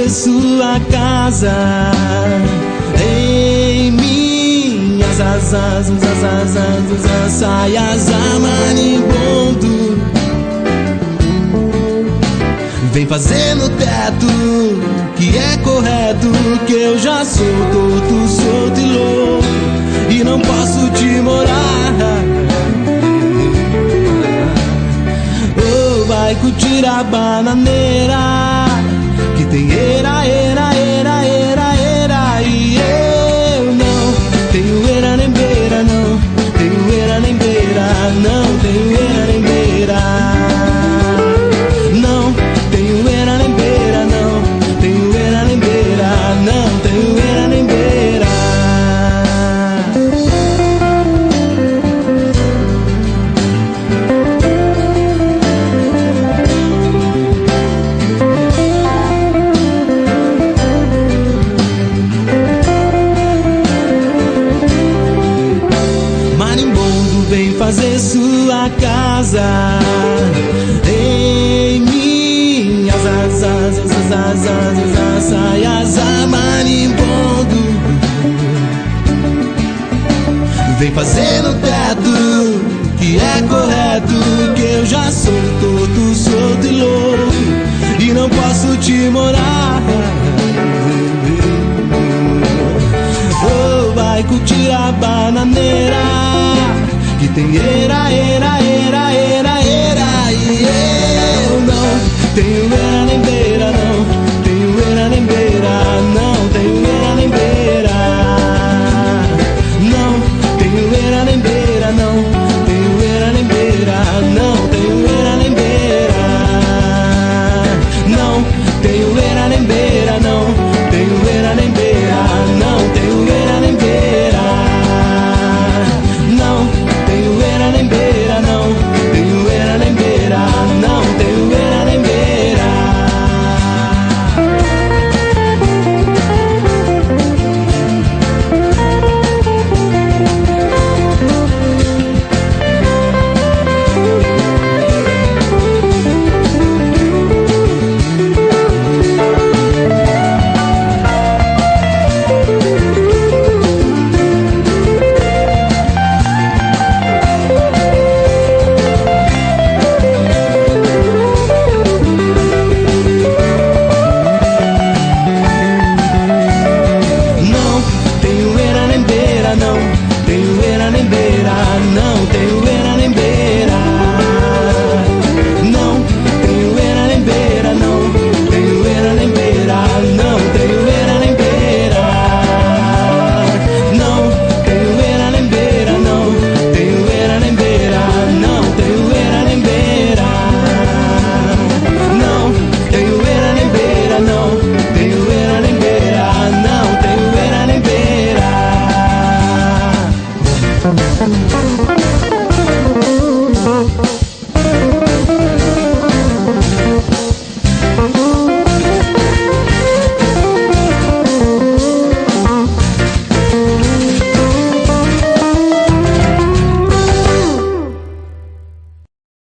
fazer sua casa em minhas asas, saias a marimbondo. Vem fazer no teto, que é correto, que eu já sou torto, solto e louco, e não posso te morar. Oh, vai curtir a bananeira, que tem era, era, era, era, era. E eu não tenho era nem beira, não tenho era nem beira, não tenho era nem beira. Não tenho era nem beira, não tenho era nem beira, não tenho era nem beira. Marimbondo, vem fazer sua casa em minhas asas, saias a marimbondo. Vem fazer no teto, que é correto, que eu já sou torto, solto e louco, e não posso te morar. Oh, vai curtir a bananeira, que tem era, era, era, era.